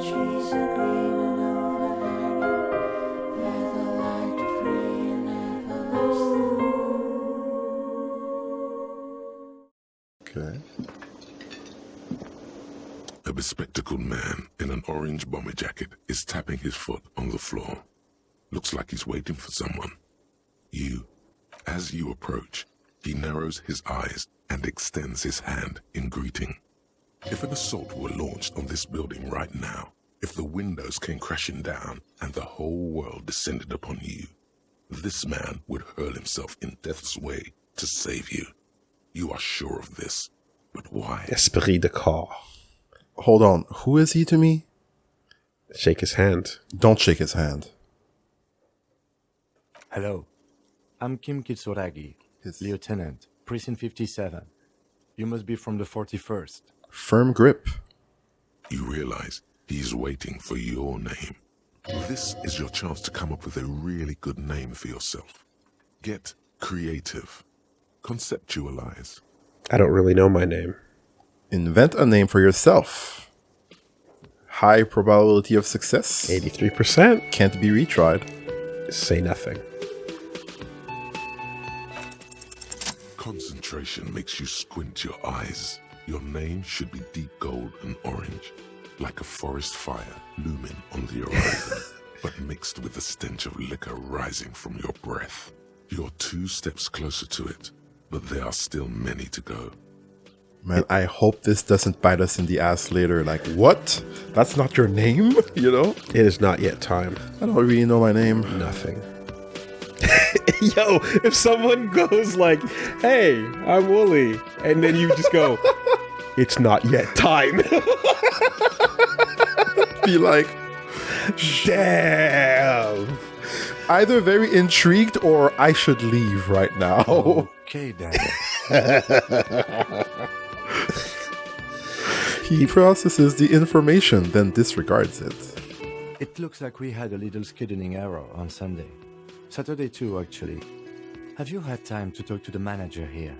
trees are green and overhanging, featherlight free and everlasting. Okay. A bespectacled man in an orange bomber jacket is tapping his foot on the floor. Looks like he's waiting for someone. As you approach, he narrows his eyes and extends his hand in greeting. If an assault were launched on this building right now, if the windows came crashing down and the whole world descended upon you, this man would hurl himself in death's way to save you. You are sure of this, but why? Esprit de corps. Hold on. Who is he to me? Shake his hand. Don't shake his hand. Hello. I'm Kim Kitsuragi, Lieutenant, Precinct 57. You must be from the 41st. Firm grip. You realize he's waiting for your name. This is your chance to come up with a really good name for yourself. Get creative. Conceptualize. I don't really know my name. Invent a name for yourself. High probability of success. 83%. Can't be retried. Say nothing. Concentration makes you squint your eyes. Your name should be deep gold and orange, like a forest fire looming on the horizon, but mixed with the stench of liquor rising from your breath. You're 2 steps closer to it, but there are still many to go. Man, I hope this doesn't bite us in the ass later. Like, what? That's not your name? You know? It is not yet time. I don't really know my name. Nothing. Yo, if someone goes like, hey, I'm Woolie, and then you just go, it's not yet time. Be like, damn. either very intrigued or I should leave right now. Okay, then. He processes the information, then disregards it. It looks like we had a little scheduling error on Sunday. Saturday too, actually. Have you had time to talk to the manager here?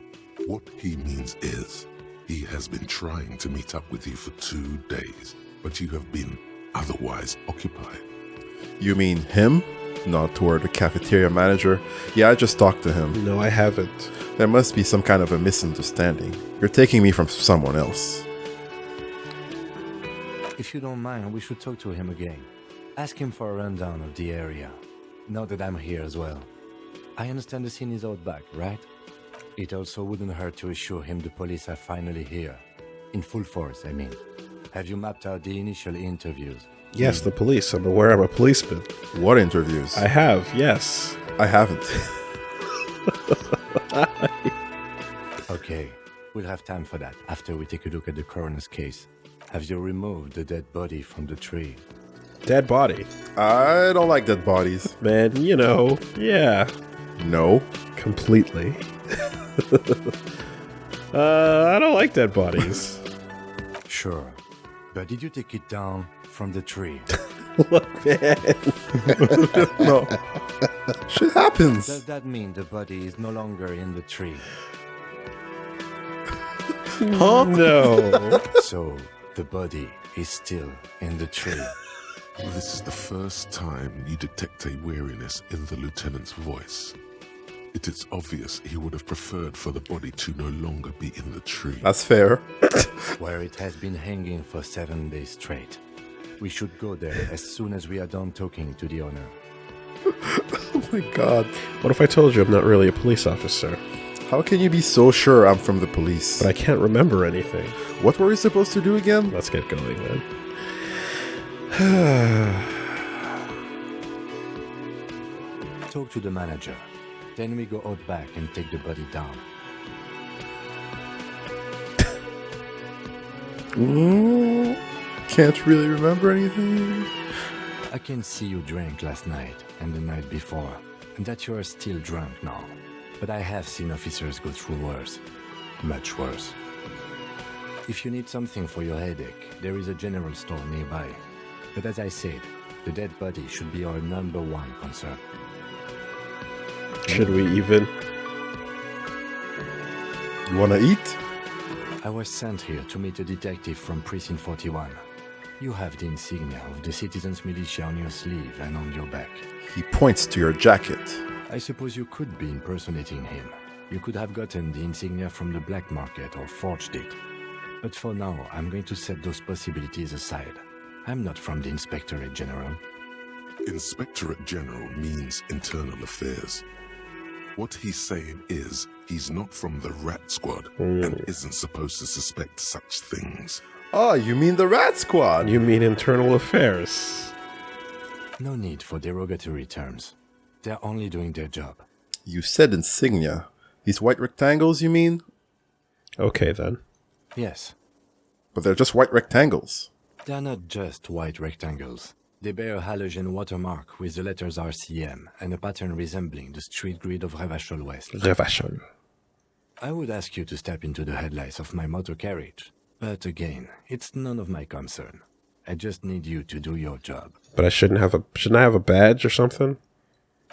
What he means is, he has been trying to meet up with you for 2 days, but you have been otherwise occupied. You mean him? Not toward the cafeteria manager. Yeah, I just talked to him. No, I haven't. There must be some kind of a misunderstanding. You're taking me from someone else. If you don't mind, we should talk to him again. Ask him for a rundown of the area. Now that I'm here as well. I understand the scene is out back, right? It also wouldn't hurt to assure him the police are finally here. In full force, I mean. Have you mapped out the initial interviews? Yes, the police. I'm aware I'm a policeman. What interviews? I have, yes. I haven't. Okay, we'll have time for that after we take a look at the coroner's case. Have you removed the dead body from the tree? Dead body. I don't like dead bodies. Man, you know, yeah. No. Completely. I don't like dead bodies. Sure. But did you take it down from the tree? Look, man. No. Shit happens. Does that mean the body is no longer in the tree? Huh? No. So, the body is still in the tree. This is the first time you detect a weariness in the lieutenant's voice. It is obvious he would have preferred for the body to no longer be in the tree. That's fair. Where it has been hanging for 7 days straight. We should go there as soon as we are done talking to the owner. Oh my god. What if I told you I'm not really a police officer? How can you be so sure I'm from the police? But I can't remember anything. What were we supposed to do again? Let's get going, then. Talk to the manager. Then we go out back and take the body down. Can't really remember anything. I can see you drank last night and the night before, and that you are still drunk now. But I have seen officers go through worse. Much worse. If you need something for your headache, there is a general store nearby. But as I said, the dead body should be our #1 concern. Should we even? You wanna eat? I was sent here to meet a detective from Precinct 41. You have the insignia of the citizens' militia on your sleeve and on your back. He points to your jacket. I suppose you could be impersonating him. You could have gotten the insignia from the black market or forged it. But for now, I'm going to set those possibilities aside. I'm not from the Inspectorate General. Inspectorate General means internal affairs. What he's saying is he's not from the Rat Squad and isn't supposed to suspect such things. Oh, you mean the Rat Squad? You mean internal affairs? No need for derogatory terms. They're only doing their job. You said insignia. These white rectangles, you mean? Okay, then. Yes, But they're just white rectangles. they're not just white rectangles. They bear a halogen watermark with the letters RCM and a pattern resembling the street grid of Revachol West. Revachol. I would ask you to step into the headlights of my motor carriage. But again, it's none of my concern. I just need you to do your job. But I shouldn't have a badge or something?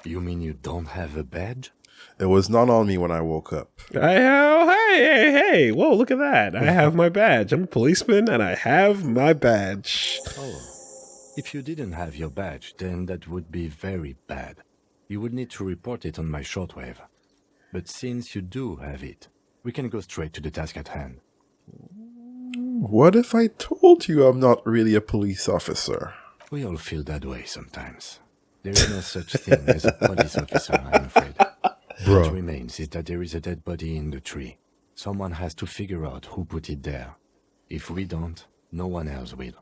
You mean you don't have a badge? It was not on me when I woke up. Hey, whoa, look at that. I have my badge. I'm a policeman and I have my badge. Oh, if you didn't have your badge, then that would be very bad. You would need to report it on my shortwave. But since you do have it, we can go straight to the task at hand. What if I told you I'm not really a police officer? We all feel that way sometimes. There is no such thing as a police officer, I'm afraid. What remains is that there is a dead body in the tree. Someone has to figure out who put it there. If we don't, no one else will.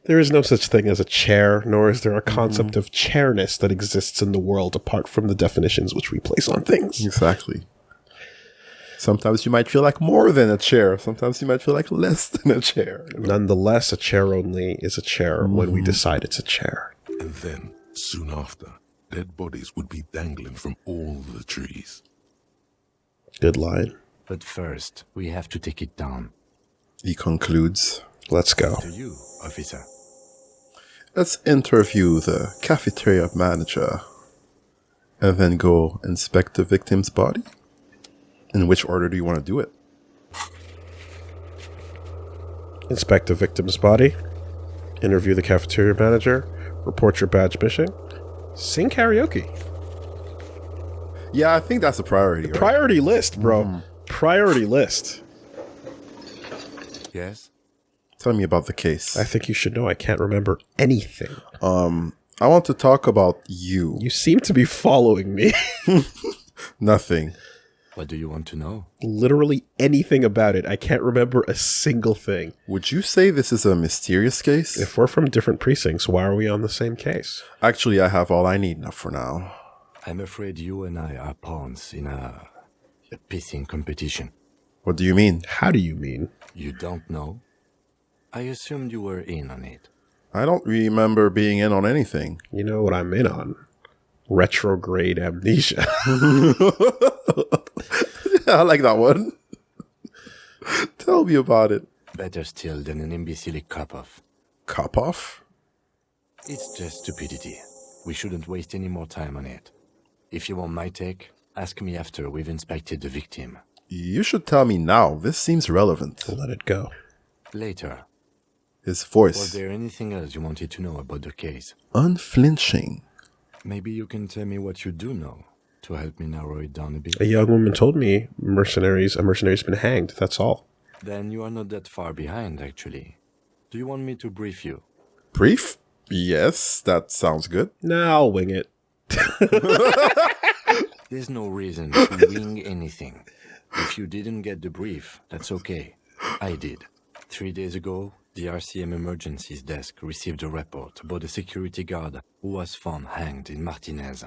There is no such thing as a chair, nor is there a concept of chairness that exists in the world apart from the definitions which we place on things. Exactly. Sometimes you might feel like more than a chair. Sometimes you might feel like less than a chair. Nonetheless, a chair only is a chair when we decide it's a chair. And then, soon after, dead bodies would be dangling from all the trees. Good line. But first, we have to take it down. He concludes. Let's go. To you, officer. Let's interview the cafeteria manager and then go inspect the victim's body. In which order do you want to do it? Inspect the victim's body. Interview the cafeteria manager. Report your badge missing. Sing karaoke. Yeah, I think that's a priority. Right? Priority list, bro. Priority list. Yes? Tell me about the case. I think you should know I can't remember anything. I want to talk about you. You seem to be following me. Nothing. What do you want to know? Literally anything about it. I can't remember a single thing. Would you say this is a mysterious case? If we're from different precincts, why are we on the same case? Actually, I have all I need enough for now. I'm afraid you and I are pawns in a pissing competition. What do you mean? How do you mean? You don't know? I assumed you were in on it. I don't remember being in on anything. You know what I'm in on? Retrograde amnesia. I like that one. Tell me about it. Better still than an imbecilic cop-off. Cop off? It's just stupidity. We shouldn't waste any more time on it. If you want my take, ask me after we've inspected the victim. You should tell me now. This seems relevant. Let it go. Later. His Was voice. there anything else you wanted to know about the case? Unflinching. Maybe you can tell me what you do know to help me narrow it down a bit. A young woman told me a mercenary's been hanged. That's all. Then you are not that far behind, actually. Do you want me to brief you? Brief? Yes, that sounds good. Nah, I'll wing it. There's no reason to wing anything. If you didn't get the brief, that's okay. I did. 3 days ago, the RCM Emergencies Desk received a report about a security guard who was found hanged in Martinez.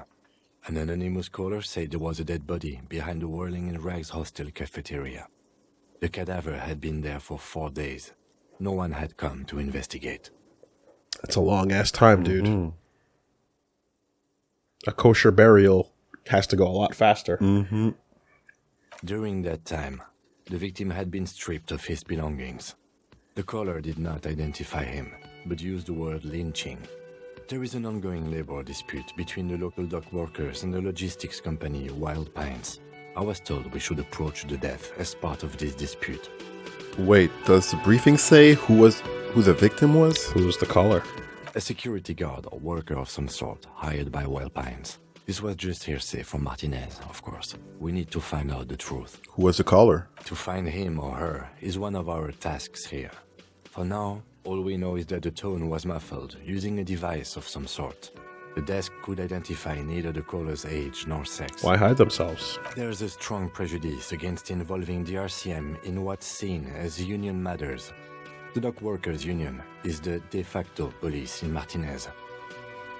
An anonymous caller said there was a dead body behind the Whirling in Rags hostel cafeteria. The cadaver had been there for 4 days. No one had come to investigate. That's a long-ass time, dude. A kosher burial has to go a lot faster. During that time, the victim had been stripped of his belongings. The caller did not identify him, but used the word lynching. There is an ongoing labor dispute between the local dock workers and the logistics company Wild Pines. I was told we should approach the death as part of this dispute. Wait, does the briefing say who was Who the victim was? Who was the caller? A security guard or worker of some sort, hired by Pines. This was just hearsay from Martinez, of course. We need to find out the truth. Who was the caller? To find him or her is one of our tasks here. For now, all we know is that the tone was muffled, using a device of some sort. The desk could identify neither the caller's age nor sex. Why hide themselves? There's a strong prejudice against involving the RCM in what's seen as union matters. The dock workers' union is the de facto police in Martinez.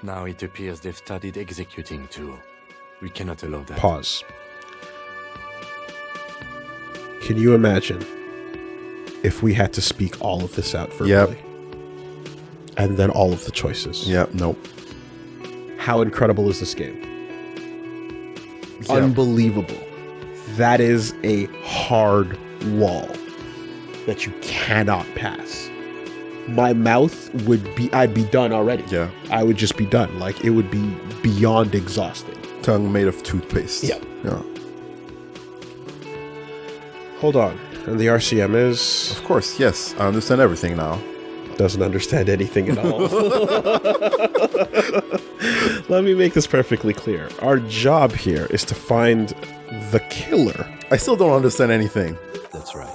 Now it appears they've started executing too. We cannot allow that. Pause. Can you imagine if we had to speak all of this out verbally? Yep. And then all of the choices? Yeah, nope. How incredible is this game? Yep. Unbelievable. That is a hard wall that you cannot pass. My mouth would be, I'd be done already. Yeah. I would just be done. Like, it would be beyond exhausting. Tongue made of toothpaste. Yeah. Yeah. Hold on. And the RCM is... Of course, yes. I understand everything now. Doesn't understand anything at all. Let me make this perfectly clear. Our job here is to find the killer. I still don't understand anything. That's right.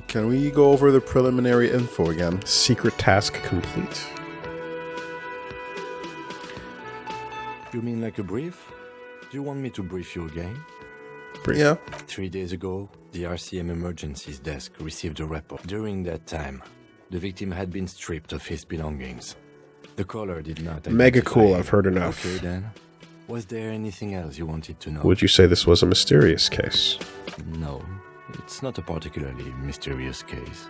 Can we go over the preliminary info again? Secret task complete. You mean like a brief? Do you want me to brief you again? Yeah. 3 days ago, the RCM Emergencies Desk received a report. During that time, the victim had been stripped of his belongings. The caller did not Mega identify cool, him. I've heard enough. Okay then. Was there anything else you wanted to know? Would you say this was a mysterious case? No, it's not a particularly mysterious case.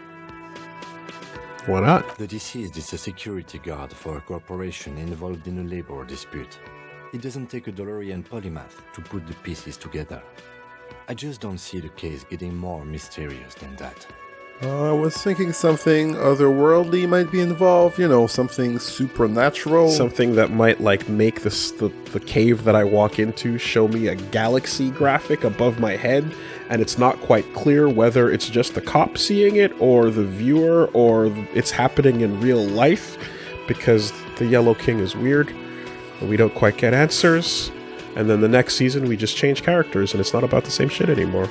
Why not? The deceased is a security guard for a corporation involved in a labor dispute. It doesn't take a DeLorean polymath to put the pieces together. I just don't see the case getting more mysterious than that. I was thinking something otherworldly might be involved. You know, something supernatural. Something that might, like, make this the cave that I walk into show me a galaxy graphic above my head, and it's not quite clear whether it's just the cop seeing it, or the viewer, or it's happening in real life, because the Yellow King is weird, and we don't quite get answers, and then the next season we just change characters, and it's not about the same shit anymore.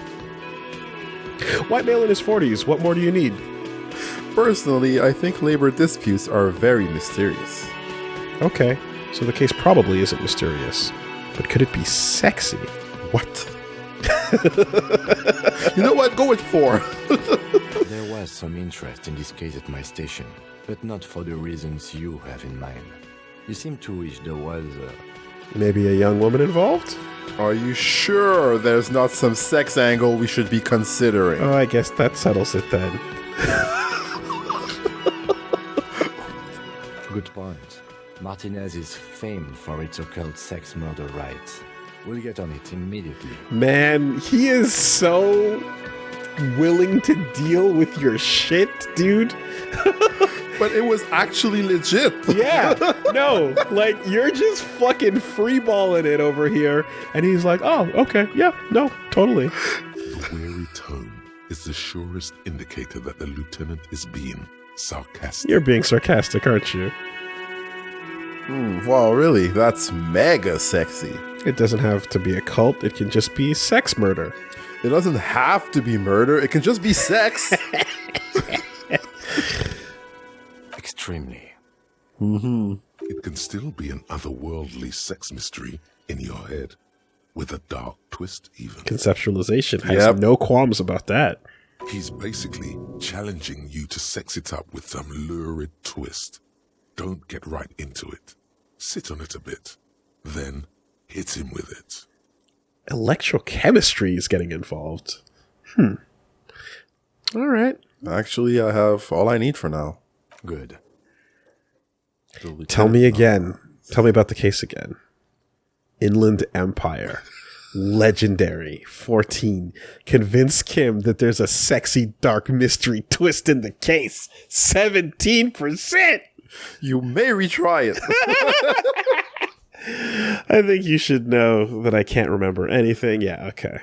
White male in his 40s, what more do you need? Personally, I think labor disputes are very mysterious. Okay, so the case probably isn't mysterious, but could it be sexy? What? You know what? Go with 4. There was some interest in this case at my station, but not for the reasons you have in mind. You seem to wish there was Maybe a young woman involved? Are you sure there's not some sex angle we should be considering? Oh, I guess that settles it then. Good point. Martinez is famed for its occult sex murder rights. We'll get on it immediately. Man, he is so willing to deal with your shit, dude. But it was actually legit. Yeah, no, like, you're just fucking freeballing it over here. And he's like, oh, okay, yeah, no, totally. The weary tone is the surest indicator that the lieutenant is being sarcastic. You're being sarcastic, aren't you? Wow, really? That's mega sexy. It doesn't have to be a cult. It can just be sex murder. It doesn't have to be murder. It can just be sex. Extremely. It can still be an otherworldly sex mystery in your head, with a dark twist even. Conceptualization has Yep. no qualms about that. He's basically challenging you to sex it up with some lurid twist. Don't get right into it. Sit on it a bit. Then hit him with it. Electrochemistry is getting involved. All right. Actually, I have all I need for now. Good. Tell me again. Tell me about the case again. Inland Empire. Legendary. 14. Convince Kim that there's a sexy dark mystery twist in the case. 17%! You may retry it. I think you should know that I can't remember anything. Yeah, okay.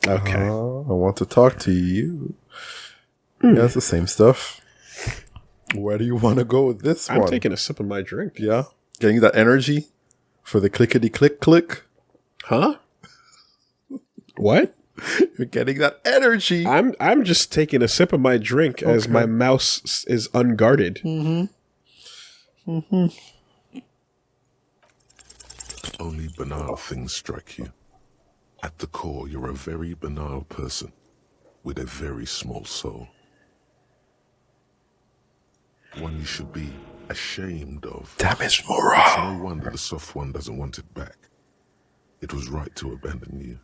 Okay. I want to talk to you. Yeah, it's the same stuff. Where do you want to go with this I'm one? taking a sip of my drink. Yeah, getting that energy for the clickety click. Huh? What? You're getting that energy. I'm just taking a sip of my drink as my mouse is unguarded. Only banal things strike you. At the core, you're a very banal person with a very small soul. One you should be ashamed of. Damage It's morale. no wonder the soft one doesn't want it back. It was right to abandon you.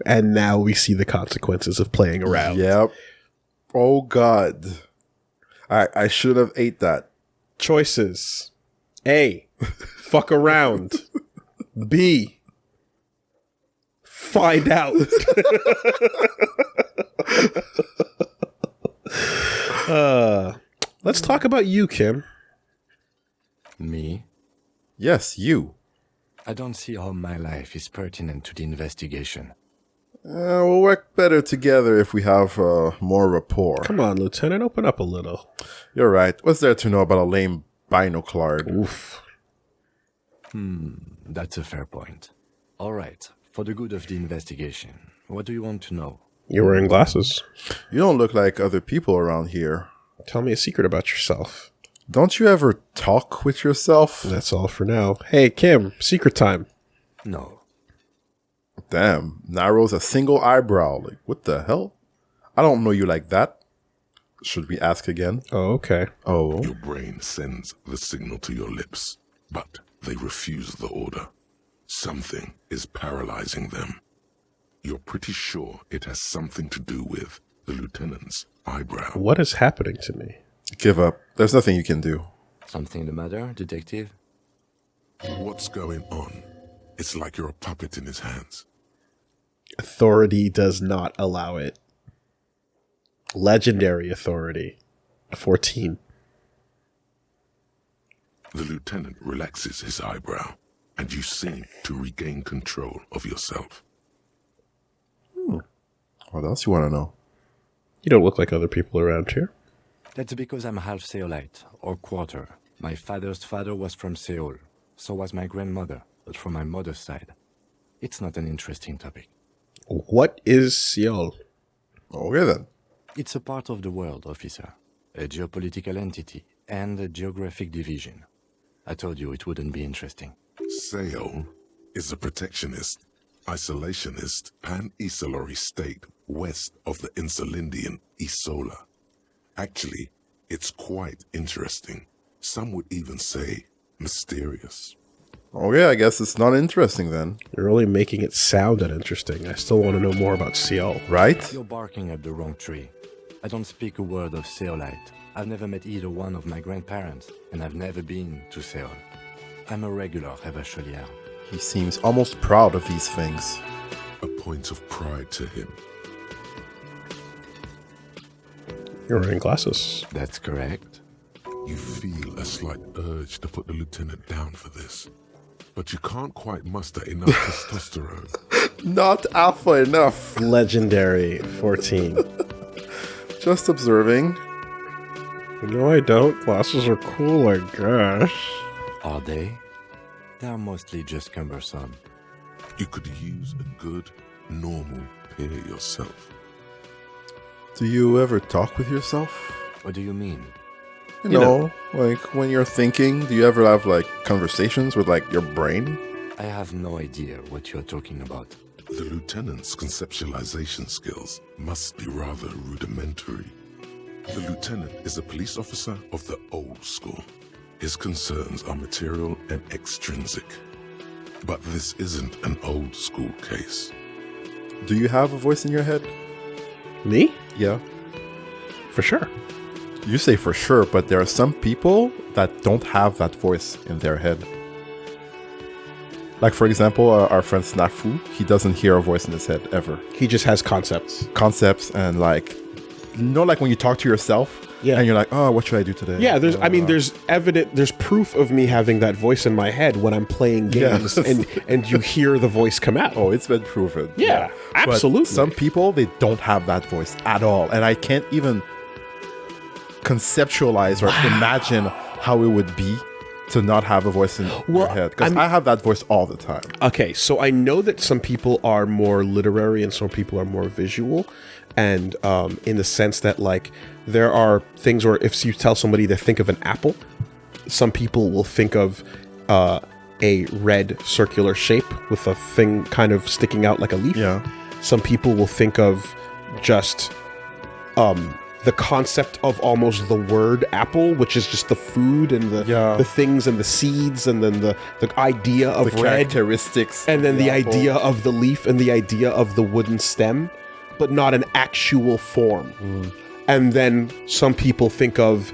And now we see the consequences of playing around. Yep. Oh God. I should have ate that. Choices. A. Fuck around. B. Find out. Let's talk about you, Kim. Me? Yes, you. I don't see how my life is pertinent to the investigation. We'll work better together if we have more rapport. Come on, Lieutenant, open up a little. You're right. What's there to know about a lame binoclard? Oof. That's a fair point. All right, for the good of the investigation, what do you want to know? You're wearing glasses. You don't look like other people around here. Tell me a secret about yourself. Don't you ever talk with yourself? That's all for now. Hey, Kim, secret time. No. Damn, narrows a single eyebrow. Like, what the hell? I don't know you like that. Should we ask again? Oh, okay. Oh. Your brain sends the signal to your lips, but they refuse the order. Something is paralyzing them. You're pretty sure it has something to do with the lieutenant's eyebrow. What is happening to me? Give up. There's nothing you can do. Something the matter, detective? What's going on? It's like you're a puppet in his hands. Authority does not allow it. Legendary authority. 14. The lieutenant relaxes his eyebrow, and you seem to regain control of yourself. What else you want to know? You don't look like other people around here. That's because I'm half Seolite, or quarter. My father's father was from Seoul. So was my grandmother, but from my mother's side. It's not an interesting topic. What is Seoul? Okay then. It's a part of the world, officer. A geopolitical entity and a geographic division. I told you it wouldn't be interesting. Seoul is a protectionist, isolationist, pan-Isolari state west of the Insulindian Isola. Actually, it's quite interesting. Some would even say mysterious. Okay, I guess it's not interesting then. You're only making it sound uninteresting. I still want to know more about Seoul. Right? You're barking at the wrong tree. I don't speak a word of Seolite. I've never met either one of my grandparents, and I've never been to Seoul. I'm a regular Revacholier. He seems almost proud of these things. A point of pride to him. You're wearing glasses. That's correct. You feel a slight urge to put the lieutenant down for this, but you can't quite muster enough testosterone. Not alpha enough. Legendary 14. Just observing. No, I don't. Glasses are cool, I guess. Are they? They're mostly just cumbersome. You could use a good, normal pair yourself. Do you ever talk with yourself? What do you mean? You know, like when you're thinking, do you ever have like conversations with like your brain? I have no idea what you're talking about. The lieutenant's conceptualization skills must be rather rudimentary. The lieutenant is a police officer of the old school. His concerns are material and extrinsic. But this isn't an old school case. Do you have a voice in your head? Me? Yeah. For sure. You say for sure, but there are some people that don't have that voice in their head. Like, for example, our friend Snafu, he doesn't hear a voice in his head ever. He just has concepts. Concepts and like, you know, like when you talk to yourself Yeah. And you're like, oh, what should I do today? Yeah, there's proof of me having that voice in my head when I'm playing games, and you hear the voice come out. Oh, it's been proven. Yeah, absolutely. But some people, they don't have that voice at all. And I can't even conceptualize or imagine how it would be to not have a voice in your head. Because I have that voice all the time. Okay, so I know that some people are more literary and some people are more visual. And in the sense that, like, there are things where if you tell somebody to think of an apple, some people will think of a red circular shape with a thing kind of sticking out like a leaf. Yeah. Some people will think of just the concept of almost the word apple, which is just the food and the things and the seeds, and then the idea of the red characteristics, and then the apple. idea of the leaf and the idea of the wooden stem, but not an actual form. And then some people think of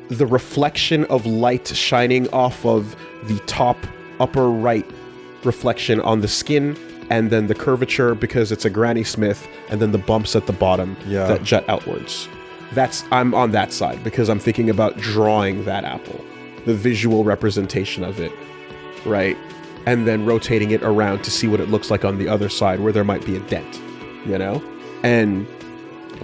the reflection of light shining off of the top upper right reflection on the skin, and then the curvature because it's a Granny Smith, and then the bumps at the bottom that jet outwards. I'm on that side because I'm thinking about drawing that apple, the visual representation of it, right? And then rotating it around to see what it looks like on the other side where there might be a dent, you know? And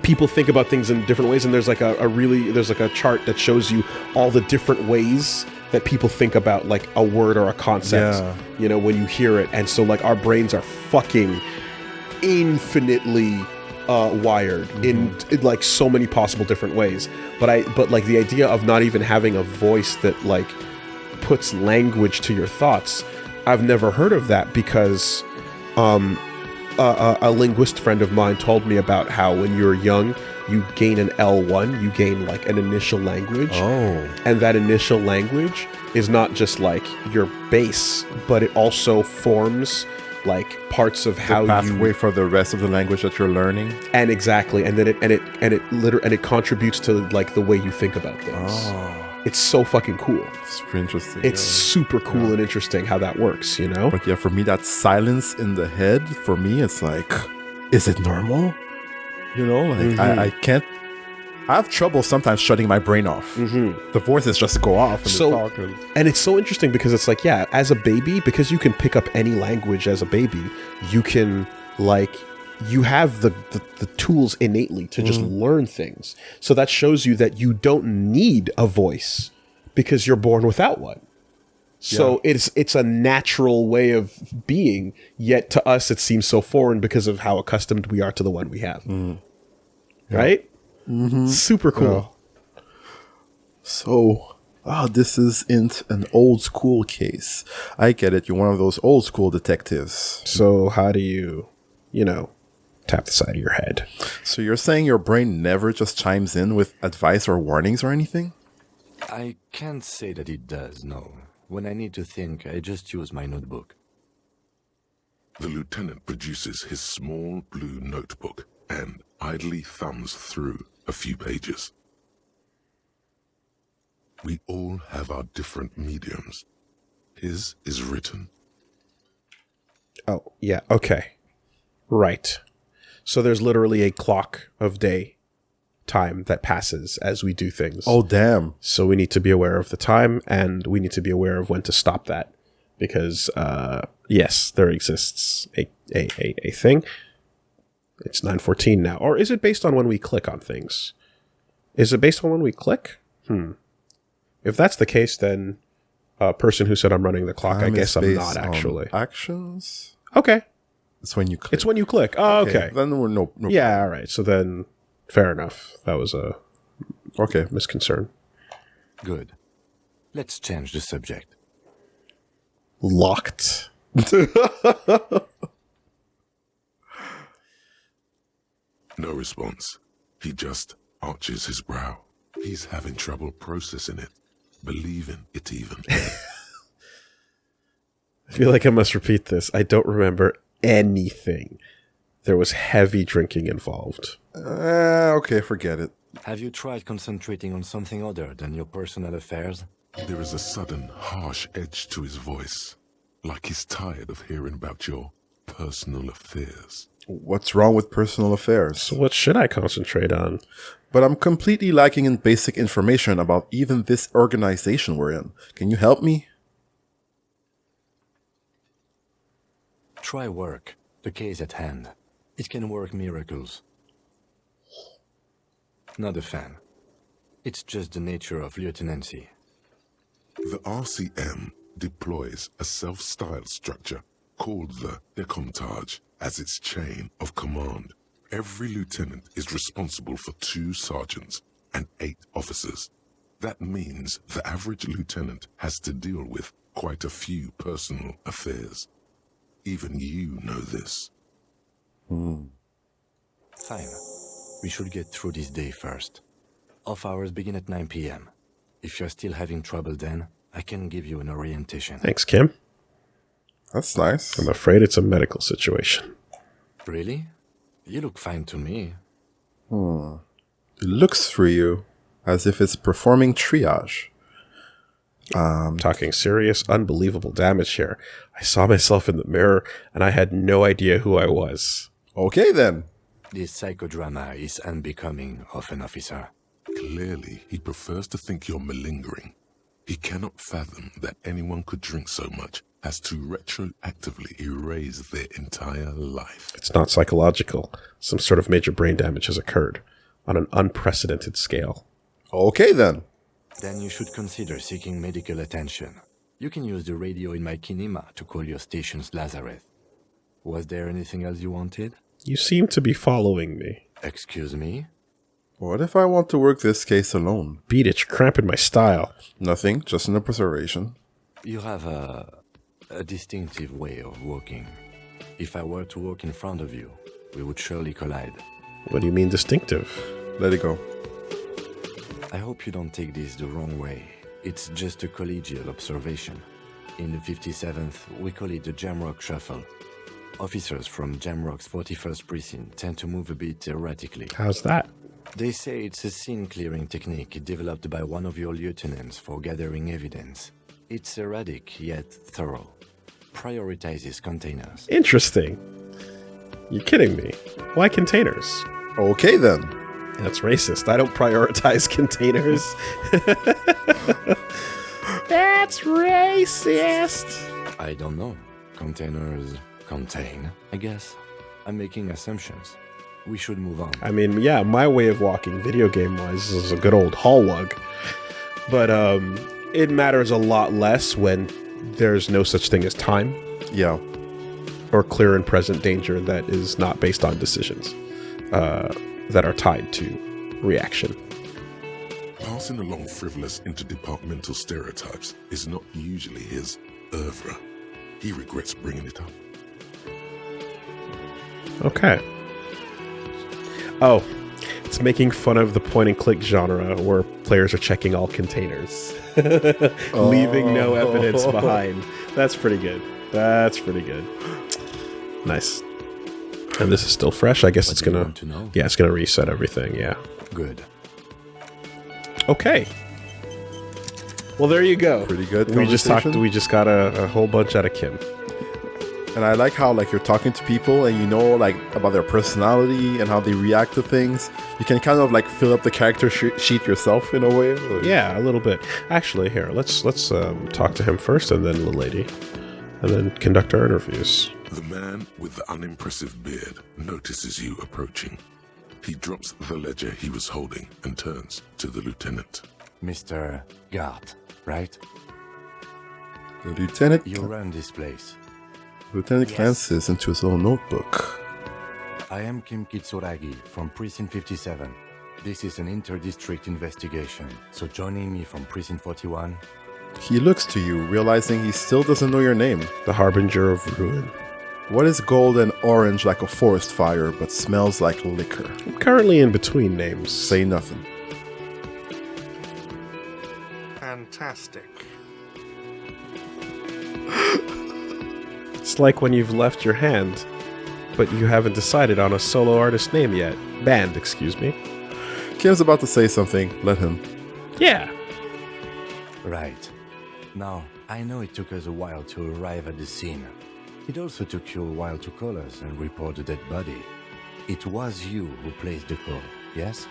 people think about things in different ways, and there's like a chart that shows you all the different ways that people think about like a word or a concept, you know, when you hear it. And so like our brains are fucking infinitely wired in like so many possible different ways. But like the idea of not even having a voice that like puts language to your thoughts, I've never heard of that because a linguist friend of mine told me about how when you're young, you gain an L1, you gain like an initial language. And that initial language is not just like your base, but it also forms like parts of how pathway for the rest of the language that you're learning. And exactly. And then it contributes to like the way you think about things. It's so fucking cool. It's pretty interesting. It's super cool and interesting how that works, you know? But yeah, for me, that silence in the head, for me, it's like, is it normal? You know, like I can't. I have trouble sometimes shutting my brain off. The voices just go off and they talk. And it's so interesting because it's like, yeah, as a baby, because you can pick up any language as a baby, you can like, you have the tools innately to just learn things. So that shows you that you don't need a voice because you're born without one. So it's a natural way of being, yet to us it seems so foreign because of how accustomed we are to the one we have. Right? Super cool. So, this isn't an old school case. I get it. You're one of those old school detectives. So how do you tap the side of your head? So you're saying your brain never just chimes in with advice or warnings or anything? I can't say that it does, no. When I need to think, I just use my notebook. The lieutenant produces his small blue notebook and idly thumbs through a few pages. We all have our different mediums. His is written. Oh, yeah, okay. Right. So there's literally a clock of day time that passes as we do things. Oh, damn. So we need to be aware of the time, and we need to be aware of when to stop that. Because, yes, there exists a thing. It's 9:14 now. Or is it based on when we click on things? Is it based on when we click? If that's the case, then person who said I'm running the clock, I guess I'm not actually. Actions? Okay. It's when you click. It's when you click. Oh, okay. Then we're no Yeah, all right. So then, fair enough. That was a misconcern. Good. Let's change the subject. Locked. No response. He just arches his brow. He's having trouble processing it, believing it even. I feel like I must repeat this. I don't remember anything. There was heavy drinking involved. Okay, forget it. Have you tried concentrating on something other than your personal affairs? There is a sudden, harsh edge to his voice, like he's tired of hearing about your personal affairs. What's wrong with personal affairs? So what should I concentrate on? But I'm completely lacking in basic information about even this organization we're in. Can you help me? Try work. The case at hand. It can work miracles. Not a fan. It's just the nature of lieutenancy. The RCM deploys a self-styled structure called the Decomptage as its chain of command. Every lieutenant is responsible for 2 sergeants and 8 officers. That means the average lieutenant has to deal with quite a few personal affairs. Even you know this. Fine. We should get through this day first. Off hours begin at 9 p.m. If you're still having trouble then, I can give you an orientation. Thanks, Kim. That's nice. I'm afraid it's a medical situation. Really? You look fine to me. It looks for you as if it's performing triage. I'm talking serious, unbelievable damage here. I saw myself in the mirror, and I had no idea who I was. Okay, then. This psychodrama is unbecoming of an officer. Clearly, he prefers to think you're malingering. He cannot fathom that anyone could drink so much as to retroactively erase their entire life. It's not psychological. Some sort of major brain damage has occurred on an unprecedented scale. Okay, then. Then you should consider seeking medical attention. You can use the radio in my kinema to call your station's Lazareth. Was there anything else you wanted? You seem to be following me. Excuse me? What if I want to work this case alone? Beat it, you're cramping my style. Nothing, just an observation. You have a distinctive way of walking. If I were to walk in front of you, we would surely collide. What do you mean distinctive? Let it go. I hope you don't take this the wrong way. It's just a collegial observation. In the 57th, we call it the Jamrock Shuffle. Officers from Jamrock's 41st Precinct tend to move a bit erratically. How's that? They say it's a scene-clearing technique developed by one of your lieutenants for gathering evidence. It's erratic, yet thorough. Prioritizes containers. Interesting. You're kidding me. Why containers? Okay, then. That's racist. I don't prioritize containers. That's racist. I don't know. Containers contain, I guess. I'm making assumptions. We should move on. I mean, yeah, my way of walking, video game-wise, is a good old hall lug. But it matters a lot less when there's no such thing as time Yeah. or clear and present danger that is not based on decisions that are tied to reaction. Passing along frivolous interdepartmental stereotypes is not usually his oeuvre. He regrets bringing it up. Okay. Oh, it's making fun of the point-and-click genre where players are checking all containers, leaving no evidence behind. That's pretty good. That's pretty good. Nice. And this is still fresh. I guess What it's do you gonna. want to know? Yeah, it's gonna reset everything. Yeah. Good. Okay. Well, there you go. Pretty good We just talked. conversation. We just got a whole bunch out of Kim. And I like how like you're talking to people and you know like about their personality and how they react to things. You can kind of like fill up the character sheet yourself in a way. Like, Yeah, a little bit. Actually, here let's talk to him first, and then the lady, and then conduct our interviews. The man with the unimpressive beard notices you approaching. He drops the ledger he was holding and turns to the lieutenant. Mr. Gart, right? The lieutenant You run this place. Lieutenant glances into his little notebook. I am Kim Kitsuragi from Precinct 57. This is an inter-district investigation, so joining me from Precinct 41, He looks to you, realizing he still doesn't know your name. The harbinger of ruin. What is gold and orange like a forest fire, but smells like liquor? I'm currently in between names. Say nothing. Fantastic. It's like when you've left your hand, but you haven't decided on a solo artist name yet. Band, excuse me. Kim's about to say something. Let him. Yeah. right. Now, I know it took us a while to arrive at the scene. It also took you a while to call us and report the dead body. It was you who placed the call, yes?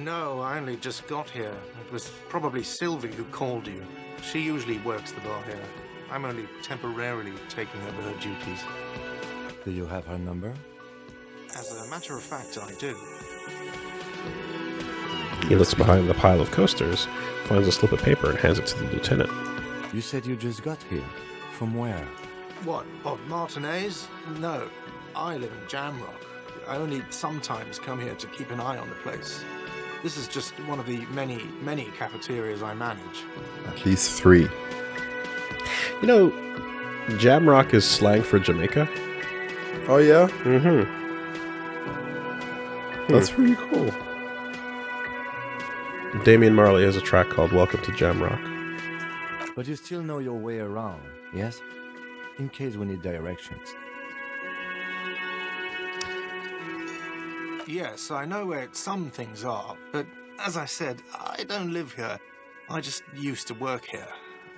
No, I only just got here. It was probably Sylvie who called you. She usually works the bar here. I'm only temporarily taking over her duties. Do you have her number? As a matter of fact, I do. He looks behind the pile of coasters, finds a slip of paper, and hands it to the lieutenant. You said you just got here. From where? What, of Martinez? No, I live in Jamrock. I only sometimes come here to keep an eye on the place. This is just one of the many, many cafeterias I manage. At least 3. You know, Jamrock is slang for Jamaica. Oh, yeah? Mm-hmm. That's pretty cool. Damian Marley has a track called Welcome to Jamrock. But you still know your way around, yes? In case we need directions. Yes, I know where some things are, but as I said, I don't live here. I just used to work here.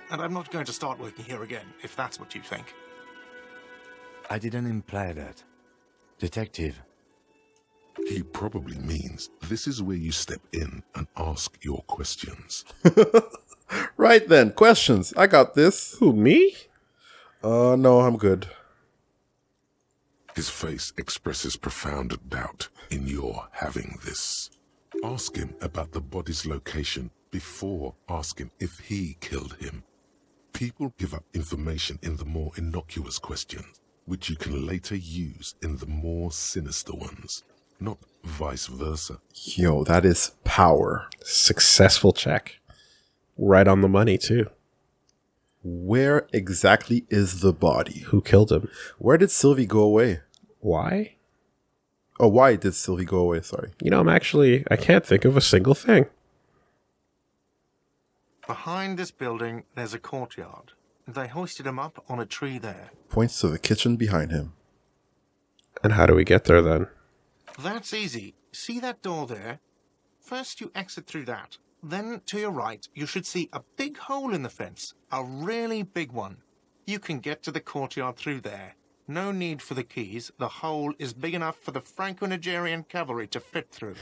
And I'm not going to start working here again, if that's what you think. I didn't imply that. Detective, He probably means this is where you step in and ask your questions. Right then, questions. I got this. Who, me? No, I'm good. His face expresses profound doubt in your having this. Ask him about the body's location before asking if he killed him. People give up information in the more innocuous questions, which you can later use in the more sinister ones, not vice versa. Yo, that is power. Successful check. Right on the money, too. Where exactly is the body? Who killed him? Where did Sylvie go away? Why? Oh, why did Sylvie go away? Sorry. You know, I can't think of a single thing. Behind this building, there's a courtyard. They hoisted him up on a tree there. Points to the kitchen behind him. And how do we get there, then? That's easy. See that door there? First you exit through that. Then, to your right, you should see a big hole in the fence. A really big one. You can get to the courtyard through there. No need for the keys. The hole is big enough for the Franco-Nigerian cavalry to fit through.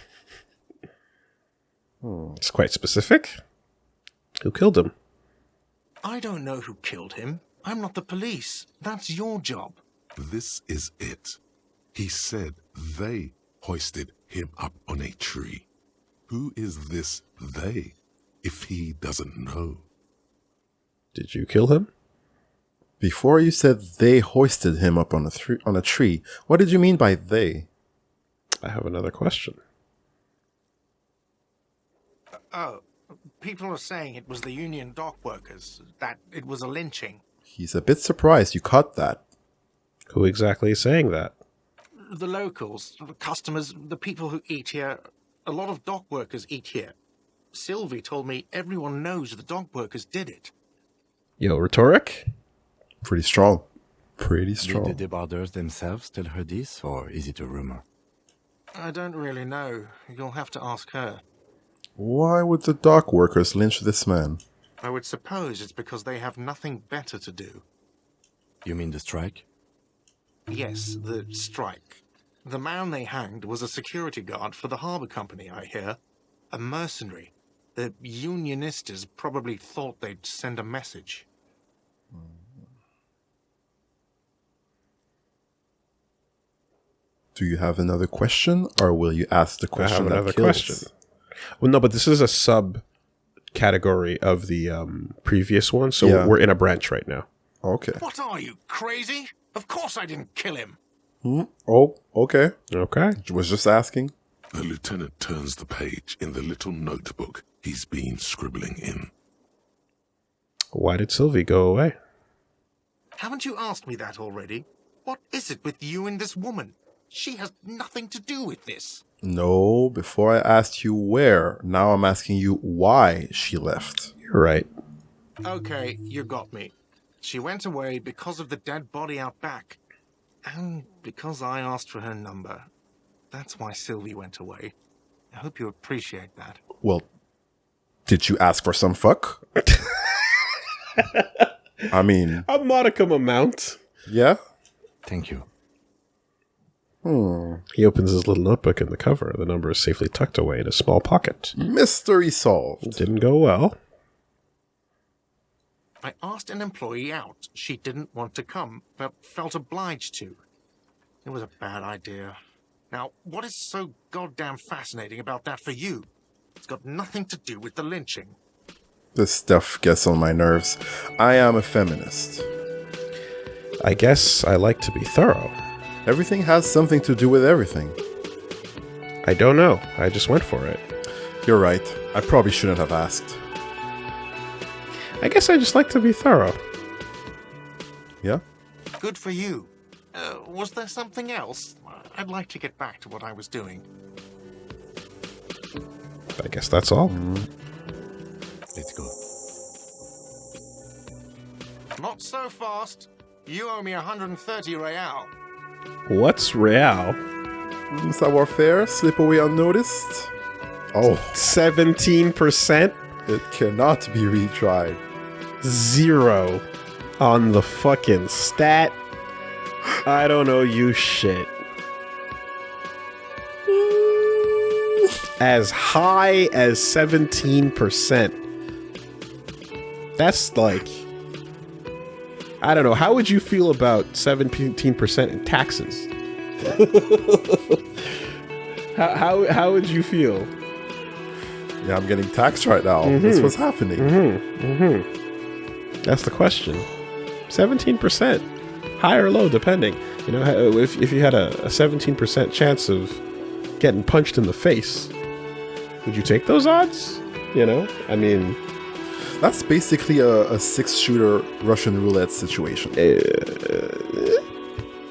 It's quite specific. Who killed him? I don't know who killed him. I'm not the police. That's your job. This is it. He said they hoisted him up on a tree. Who is this they, if he doesn't know? Did you kill him? Before you said they hoisted him up on a tree, what did you mean by they? I have another question. Oh, people are saying it was the union dock workers, that it was a lynching. He's a bit surprised you caught that. Who exactly is saying that? The locals, the customers, the people who eat here, a lot of dock workers eat here. Sylvie told me everyone knows the dock workers did it. Yo, rhetoric? Pretty strong. Pretty did strong. the debarders themselves tell her this, or is it a rumor? I don't really know. You'll have to ask her. Why would the dock workers lynch this man? I would suppose it's because they have nothing better to do. You mean the strike? Yes, the strike. The man they hanged was a security guard for the harbour company, I hear. A mercenary. The unionistas probably thought they'd send a message. Do you have another question, or will you ask the I question have that another kills? question. Well, no, but this is a sub-category of the previous one, so Yeah. we're in a branch right now. Okay. What are you, crazy? Of course I didn't kill him. Oh, okay. Okay. Was just asking. The lieutenant turns the page in the little notebook he's been scribbling in. Why did Sylvie go away? Haven't you asked me that already? What is it with you and this woman? She has nothing to do with this. No, before I asked you where, now I'm asking you why she left. You're right. Okay, you got me. She went away because of the dead body out back. And because I asked for her number. That's why Sylvie went away. I hope you appreciate that. Well, did you ask for some fuck? I mean, A modicum amount. Yeah? Thank you. He opens his little notebook in the cover. The number is safely tucked away in a small pocket. Mystery solved. Didn't go well. I asked an employee out. She didn't want to come, but felt obliged to. It was a bad idea. Now, what is so goddamn fascinating about that for you? It's got nothing to do with the lynching. This stuff gets on my nerves. I am a feminist. I guess I like to be thorough. Everything has something to do with everything. I don't know. I just went for it. You're right. I probably shouldn't have asked. I guess I just like to be thorough. Yeah? Good for you. Was there something else? I'd like to get back to what I was doing. I guess that's all. Let's go. Not so fast. You owe me 130 real. What's real? Savoir faire? Slip away unnoticed? Oh, 17%? it cannot be retried. 0 on the fucking stat. I don't know you shit. As high as 17%. That's like... I don't know. How would you feel about 17% in taxes? how would you feel? Yeah, I'm getting taxed right now. That's what's happening. That's the question. 17%. High or low, depending. You know, if you had a 17% chance of getting punched in the face, would you take those odds? You know? I mean... That's basically a 6-shooter Russian roulette situation.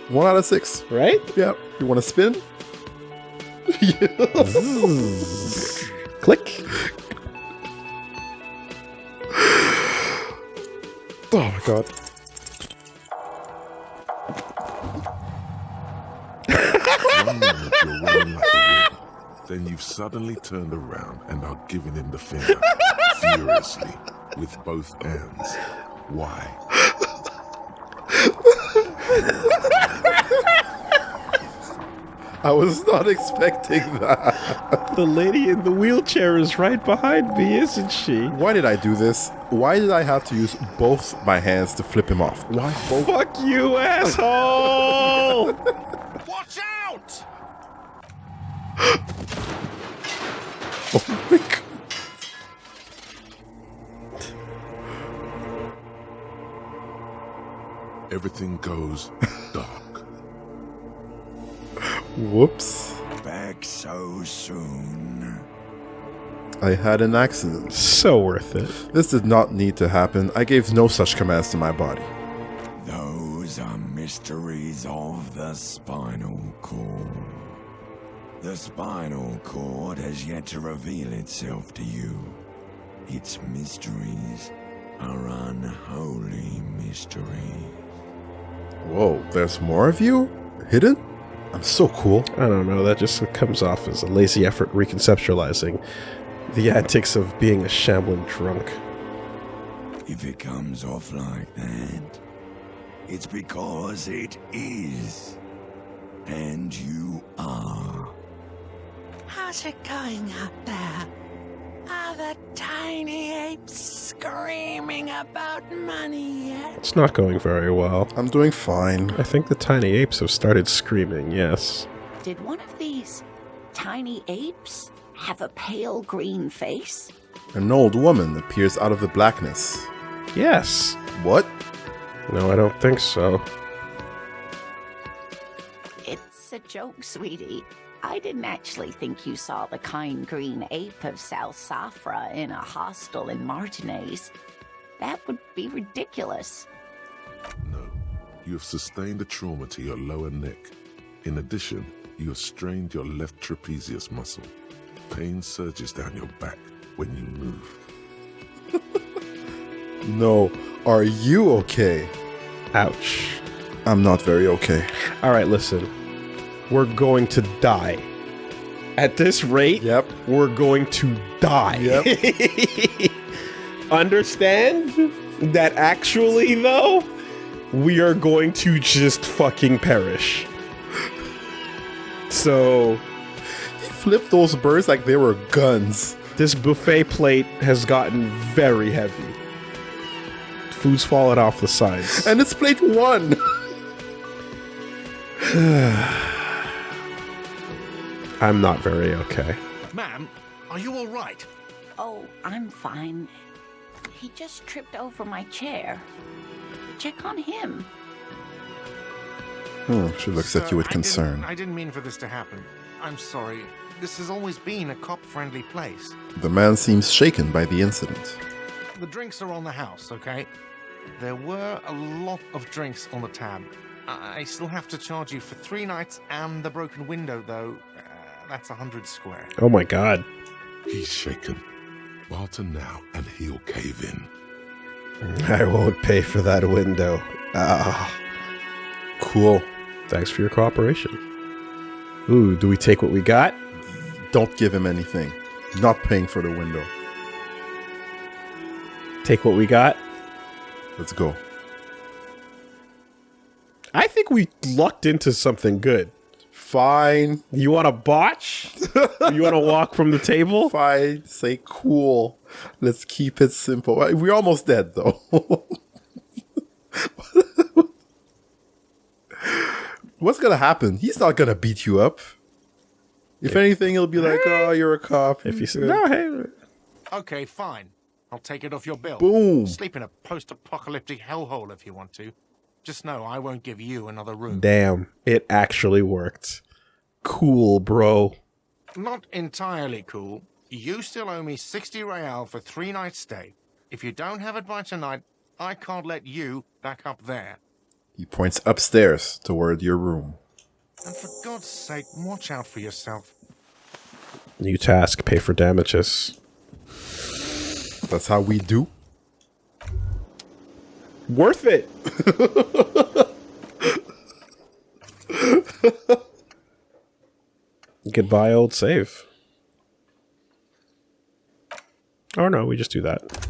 1 out of 6. Right? Yeah. You want to spin? Click. Oh my god. One minute you're rolling up the wheel, then you've suddenly turned around and are giving him the finger, furiously, with both hands. Why? I was not expecting that. The lady in the wheelchair is right behind me, isn't she? Why did I do this? Why did I have to use both my hands to flip him off? Why both? Fuck you, asshole! Watch out! Oh my god. Everything goes dark. Whoops. Back so soon. I had an accident. So worth it. This did not need to happen. I gave no such commands to my body. Those are mysteries of the spinal cord. The spinal cord has yet to reveal itself to you. Its mysteries are unholy mysteries. Whoa, there's more of you? Hidden? I'm so cool. I don't know, that just comes off as a lazy effort reconceptualizing the antics of being a shambling drunk. If it comes off like that, it's because it is. And you are. How's it going out there? Are the tiny apes screaming about money yet? It's not going very well. I'm doing fine. I think the tiny apes have started screaming, yes. Did one of these tiny apes have a pale green face? An old woman appears out of the blackness. Yes. What? No, I don't think so. It's a joke, sweetie. I didn't actually think you saw the kind green ape of South Safra in a hostel in Martinez. That would be ridiculous. No, you have sustained a trauma to your lower neck. In addition, you have strained your left trapezius muscle. Pain surges down your back when you move. No. Are you okay? Ouch. I'm not very okay. All right, listen. We're going to die. At this rate, Yep. we're going to die. Yep. Understand that actually, though, we are going to just fucking perish. So, He flipped those birds like they were guns. this buffet plate has gotten very heavy. Food's falling off the sides. And it's plate 1. I'm not very okay. Ma'am, are you all right? Oh, I'm fine. He just tripped over my chair. Check on him. She looks at you with concern. I didn't mean for this to happen. I'm sorry. This has always been a cop-friendly place. The man seems shaken by the incident. The drinks are on the house, okay? There were a lot of drinks on the tab. I still have to charge you for 3 nights and the broken window, though. That's 100 square. Oh my god. He's shaken. Barton now, and he'll cave in. I won't pay for that window. Cool. Thanks for your cooperation. Ooh, do we take what we got? Don't give him anything. Not paying for the window. Take what we got? Let's go. I think we lucked into something good. Fine. You want to botch? You want to walk from the table? Fine. Say cool. Let's keep it simple. We're almost dead, though. What's going to happen? He's not going to beat you up. If anything, he'll be like, oh, you're a cop. If you say, no, hey. Okay, fine. I'll take it off your bill. Boom. Sleep in a post-apocalyptic hellhole if you want to. Just know I won't give you another room. Damn, it actually worked. Cool, bro. Not entirely cool. You still owe me 60 real for 3 nights stay. If you don't have it by tonight, I can't let you back up there. He points upstairs toward your room. And for God's sake, watch out for yourself. New task, pay for damages. That's how we do. Worth it. Goodbye, old save. Oh no, we just do that.